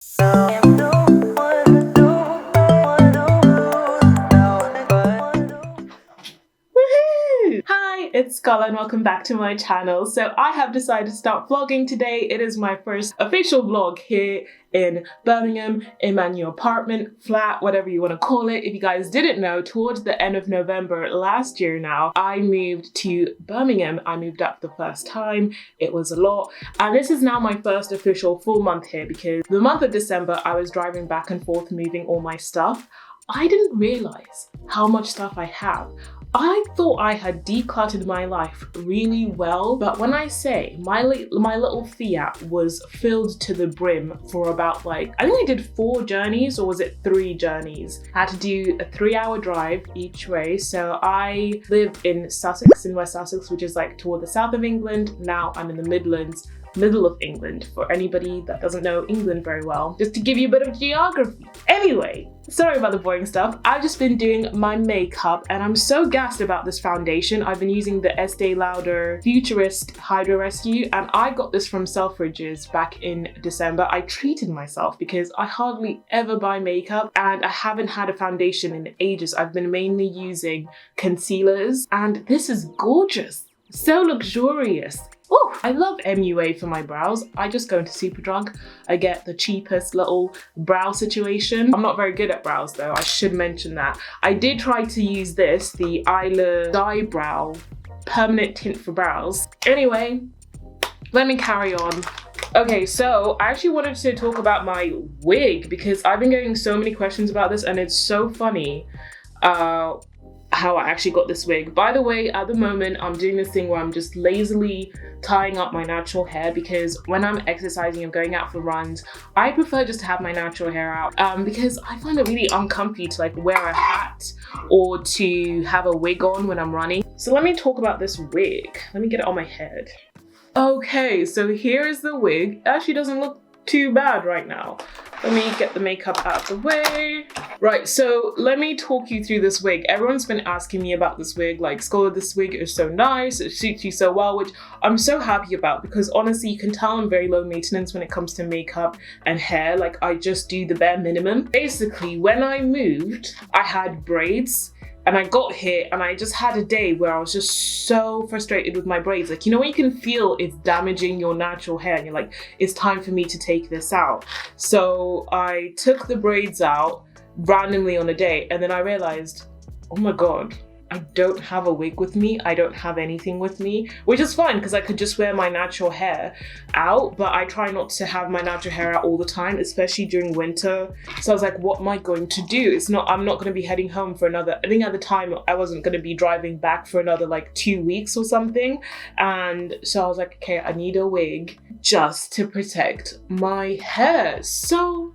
Hi, it's Scola and welcome back to my channel. So I have decided to start vlogging today. It is my first official vlog here in Birmingham, in my new apartment, flat, whatever you want to call it. If you guys didn't know, towards the end of November last year now, I moved to Birmingham. I moved up the first time. It was a lot. And this is now my first official full month here because the month of December, I was driving back and forth moving all my stuff. I didn't realize how much stuff I have. I thought I had decluttered my life really well, but when I say my little Fiat was filled to the brim for about I think I did 4 journeys, or was it 3 journeys? I had to do a 3-hour drive each way. So I live in Sussex, in West Sussex, which is toward the south of England. Now I'm in the Midlands, middle of England, for anybody that doesn't know England very well, just to give you a bit of geography. Anyway, sorry about the boring stuff. I've just been doing my makeup and I'm so gassed about this foundation. I've been using the Estee Lauder Futurist Hydro Rescue and I got this from Selfridges back in December. I treated myself because I hardly ever buy makeup and I haven't had a foundation in ages. I've been mainly using concealers and this is gorgeous, so luxurious. Oh, I love MUA for my brows. I just go into Superdrug. I get the cheapest little brow situation. I'm not very good at brows though, I should mention that. I did try to use this, the Isla Dye Brow Permanent Tint for Brows. Anyway, let me carry on. Okay, so I actually wanted to talk about my wig because I've been getting so many questions about this and it's so funny how I actually got this wig. By the way, at the moment, I'm doing this thing where I'm just lazily tying up my natural hair because when I'm exercising and going out for runs, I prefer just to have my natural hair out because I find it really uncomfy to wear a hat or to have a wig on when I'm running. So let me talk about this wig. Let me get it on my head. Okay, so here is the wig. It actually doesn't look too bad right now. Let me get the makeup out of the way. Right, so let me talk you through this wig. Everyone's been asking me about this wig, Scola, this wig is so nice, it suits you so well, which I'm so happy about because honestly, you can tell I'm very low maintenance when it comes to makeup and hair. I just do the bare minimum. Basically, when I moved, I had braids. And I got here and I just had a day where I was just so frustrated with my braids. You know when you can feel it's damaging your natural hair and you're like, it's time for me to take this out. So I took the braids out randomly on a day and then I realized, oh my God, I don't have a wig with me. I don't have anything with me, which is fine because I could just wear my natural hair out, but I try not to have my natural hair out all the time, especially during winter. So I was like, what am I going to do? I'm not going to be heading home for another, I think at the time I wasn't going to be driving back for another 2 weeks or something. And so I was like, okay, I need a wig just to protect my hair. So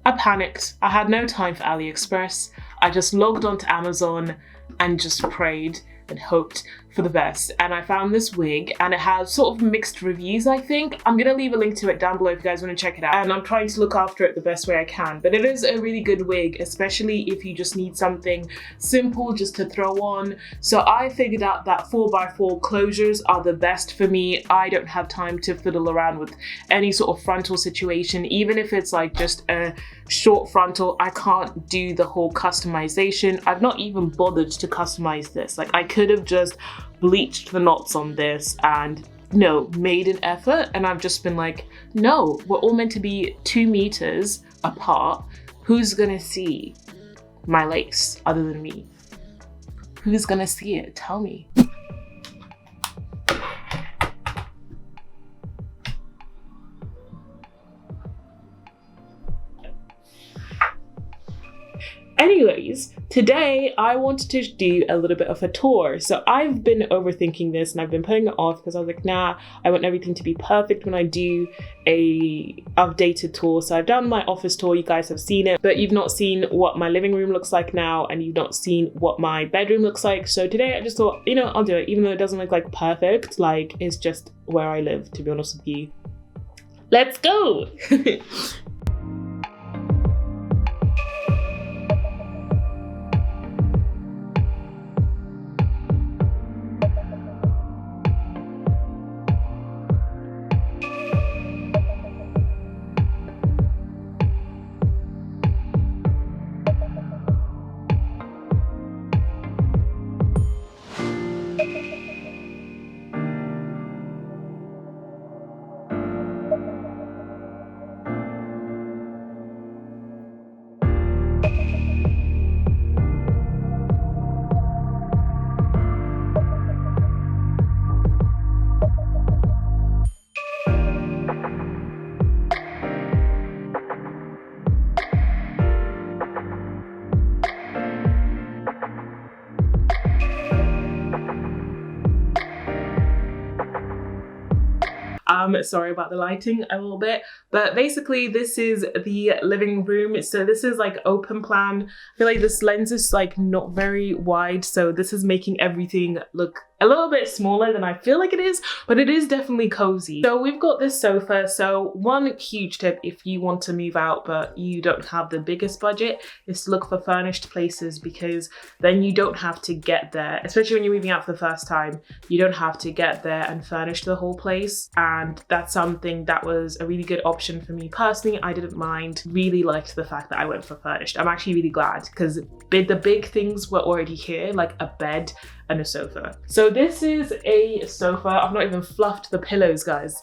I panicked. I had no time for AliExpress. I just logged onto Amazon and just prayed and hoped for the best. And I found this wig and it has sort of mixed reviews, I think. I'm gonna leave a link to it down below if you guys wanna check it out. And I'm trying to look after it the best way I can. But it is a really good wig, especially if you just need something simple just to throw on. So I figured out that 4x4 closures are the best for me. I don't have time to fiddle around with any sort of frontal situation. Even if it's just a short frontal, I can't do the whole customization. I've not even bothered to customize this. I could have just bleached the knots on this and made an effort, and I've just been no, we're all meant to be 2 meters apart. Who's gonna see my lace other than me? Who's gonna see it? Tell me. Anyways, today I wanted to do a little bit of a tour. So I've been overthinking this and I've been putting it off because I was like, nah, I want everything to be perfect when I do a updated tour. So I've done my office tour, you guys have seen it, but you've not seen what my living room looks like now and you've not seen what my bedroom looks like. So today I just thought, I'll do it, even though it doesn't look perfect, it's just where I live, to be honest with you. Let's go! Sorry about the lighting a little bit, but basically this is the living room. So this is like open plan. I feel like this lens is like not very wide, so this is making everything look a little bit smaller than I feel like it is, but it is definitely cozy. So we've got this sofa. So one huge tip if you want to move out but you don't have the biggest budget is to look for furnished places, because then you don't have to get there, especially when you're moving out for the first time. You don't have to get there and furnish the whole place, and that's something that was a really good option for me personally. I didn't mind, really liked the fact that I went for furnished. I'm actually really glad, because the big things were already here, like a bed and a sofa. So this is a sofa. I've not even fluffed the pillows, guys.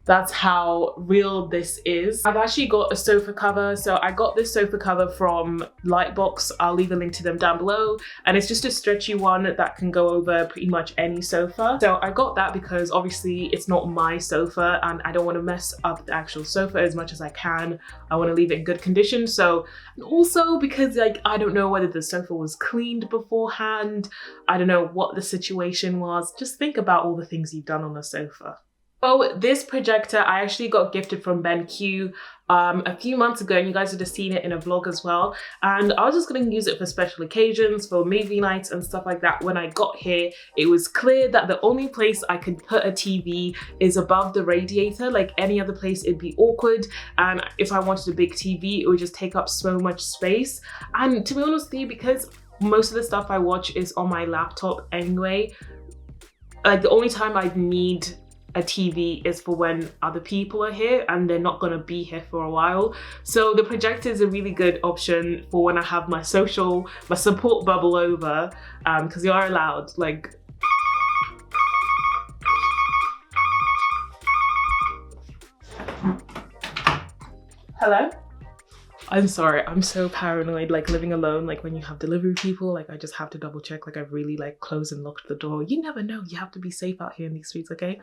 That's how real this is. I've actually got a sofa cover. So I got this sofa cover from Lightbox. I'll leave a link to them down below. And it's just a stretchy one that can go over pretty much any sofa. So I got that because obviously it's not my sofa and I don't want to mess up the actual sofa as much as I can. I want to leave it in good condition. So, and also because like, I don't know whether the sofa was cleaned beforehand. I don't know what the situation was. Just think about all the things you've done on the sofa. Oh, this projector I actually got gifted from BenQ a few months ago, and you guys would have seen it in a vlog as well. And I was just going to use it for special occasions, for movie nights and stuff like that. When I got here, it was clear that the only place I could put a TV is above the radiator. Like any other place, it'd be awkward. And if I wanted a big TV, it would just take up so much space. And to be honest with you, because most of the stuff I watch is on my laptop anyway, like the only time I need a TV is for when other people are here and they're not going to be here for a while. So the projector is a really good option for when I have my support bubble over, because you are allowed like hello. I'm sorry, I'm so paranoid, like living alone, like when you have delivery people, like I just have to double check, like I've really like closed and locked the door. You never know, you have to be safe out here in these streets, okay?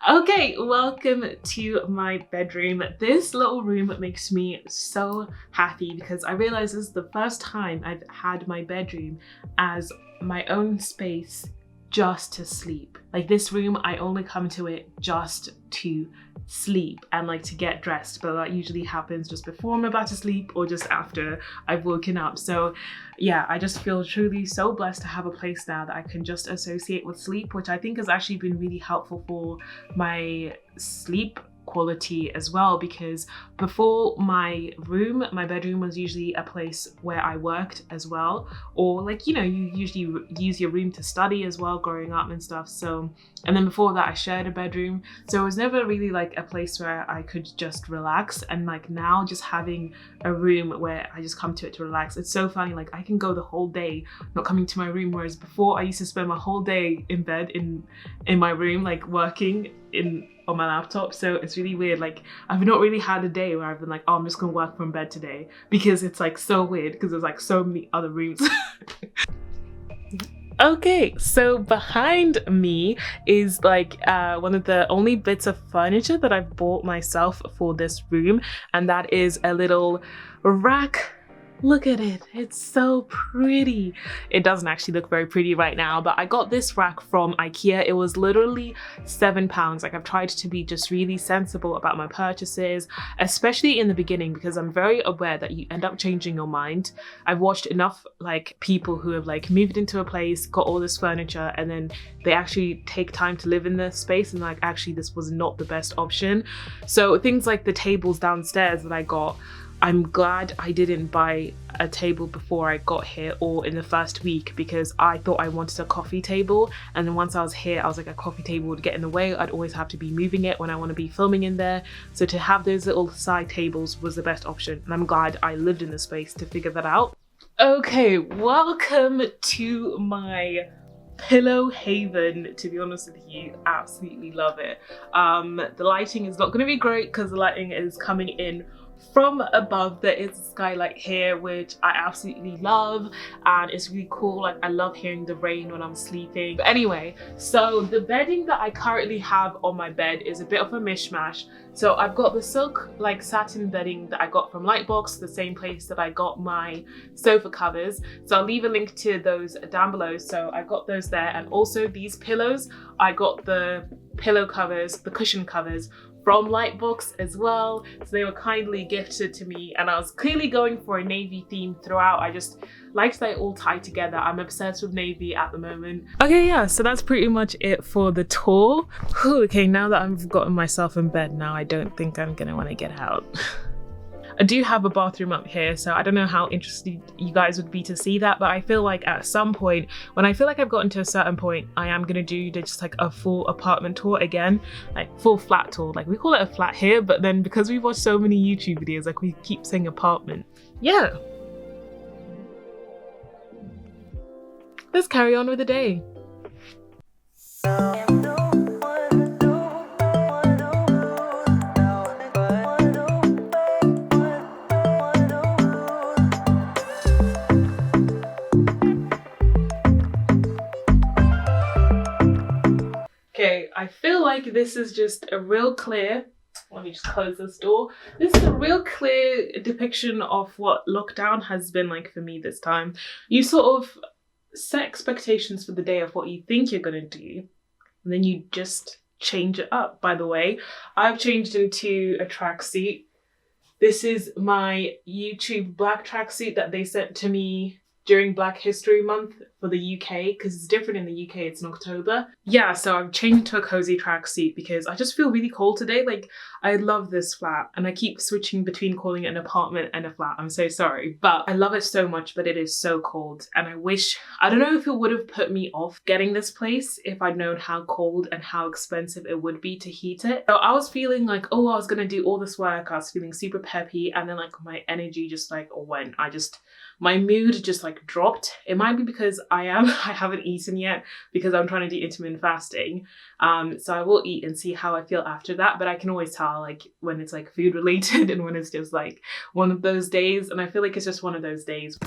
Okay, welcome to my bedroom. This little room makes me so happy because I realize this is the first time I've had my bedroom as my own space just to sleep. Like this room, I only come to it just to sleep and like to get dressed, but that usually happens just before I'm about to sleep or just after I've woken up. So yeah, I just feel truly so blessed to have a place now that I can just associate with sleep, which I think has actually been really helpful for my sleep quality as well, because before my bedroom was usually a place where I worked as well, or like, you know, you usually use your room to study as well growing up and stuff. So, and then before that I shared a bedroom, so it was never really like a place where I could just relax. And like now just having a room where I just come to it to relax, it's so funny. Like I can go the whole day not coming to my room, whereas before I used to spend my whole day in bed in my room, like working on my laptop. So it's really weird. Like I've not really had a day where I've been like, oh, I'm just gonna work from bed today, because it's like so weird because there's like so many other rooms. Okay, so behind me is like one of the only bits of furniture that I've bought myself for this room, and that is a little rack. Look at it, it's so pretty. It doesn't actually look very pretty right now, but I got this rack from IKEA. It was literally £7. Like I've tried to be just really sensible about my purchases, especially in the beginning, because I'm very aware that you end up changing your mind. I've watched enough like people who have like moved into a place, got all this furniture, and then they actually take time to live in the space and like, actually this was not the best option. So things like the tables downstairs that I got, I'm glad I didn't buy a table before I got here or in the first week, because I thought I wanted a coffee table, and then once I was here I was like, a coffee table would get in the way. I'd always have to be moving it when I want to be filming in there. So to have those little side tables was the best option, and I'm glad I lived in the space to figure that out. Okay, welcome to my pillow haven. To be honest with you, absolutely love it. The lighting is not going to be great because the lighting is coming in from above. There is a skylight here, which I absolutely love, and it's really cool. Like I love hearing the rain when I'm sleeping. But anyway, so the bedding that I currently have on my bed is a bit of a mishmash. So I've got the silk like satin bedding that I got from Lightbox, the same place that I got my sofa covers. So I'll leave a link to those down below. So I got those there, and also these pillows, I got the pillow covers, the cushion covers from Lightbox as well. So they were kindly gifted to me, and I was clearly going for a navy theme throughout. I just liked that it all tied together. I'm obsessed with navy at the moment. Okay, yeah, so that's pretty much it for the tour. Whew, okay, now that I've gotten myself in bed now, I don't think I'm gonna want to get out. I do have a bathroom up here, so I don't know how interested you guys would be to see that, but I feel like at some point, when I feel like I've gotten to a certain point, I am gonna do just like a full apartment tour again, like full flat tour. Like we call it a flat here, but then because we watch so many YouTube videos, like we keep saying apartment. Yeah. Let's carry on with the day. Okay, I feel like this is just a real clear, let me just close this door. This is a real clear depiction of what lockdown has been like for me this time. You sort of set expectations for the day of what you think you're gonna do, and then you just change it up. By the way, I've changed into a tracksuit. This is my YouTube black tracksuit that they sent to me during Black History Month for the UK, because it's different in the UK, it's in October. Yeah, so I've changed to a cozy tracksuit because I just feel really cold today. Like, I love this flat, and I keep switching between calling it an apartment and a flat. I'm so sorry, but I love it so much, but it is so cold. And I don't know if it would have put me off getting this place if I'd known how cold and how expensive it would be to heat it. So I was feeling like, oh, I was gonna do all this work. I was feeling super peppy, and then like my energy just like went. My mood just like dropped. It might be because I haven't eaten yet because I'm trying to do intermittent fasting. So I will eat and see how I feel after that, but I can always tell like when it's like food related and when it's just like one of those days, and I feel like it's just one of those days.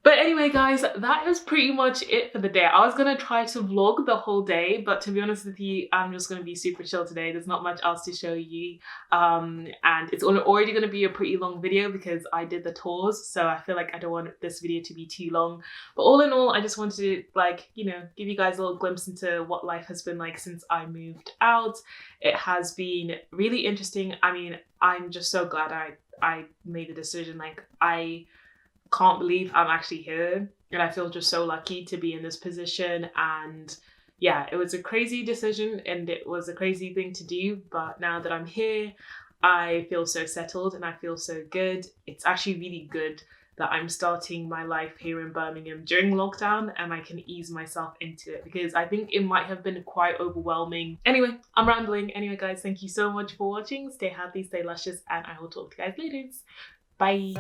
But anyway guys, that is pretty much it for the day. I was gonna try to vlog the whole day, but to be honest with you, I'm just gonna be super chill today. There's not much else to show you. And it's already gonna be a pretty long video because I did the tours, so I feel like I don't want this video to be too long. But all in all, I just wanted to like, you know, give you guys a little glimpse into what life has been like since I moved out. It has been really interesting. I mean, I'm just so glad I made the decision. Like, I can't believe I'm actually here, and I feel just so lucky to be in this position. And yeah, it was a crazy decision and it was a crazy thing to do, but now that I'm here, I feel so settled and I feel so good. It's actually really good that I'm starting my life here in Birmingham during lockdown and I can ease myself into it, because I think it might have been quite overwhelming. Anyway, I'm rambling. Anyway guys, thank you so much for watching. Stay healthy, stay luscious, and I will talk to you guys later. Bye.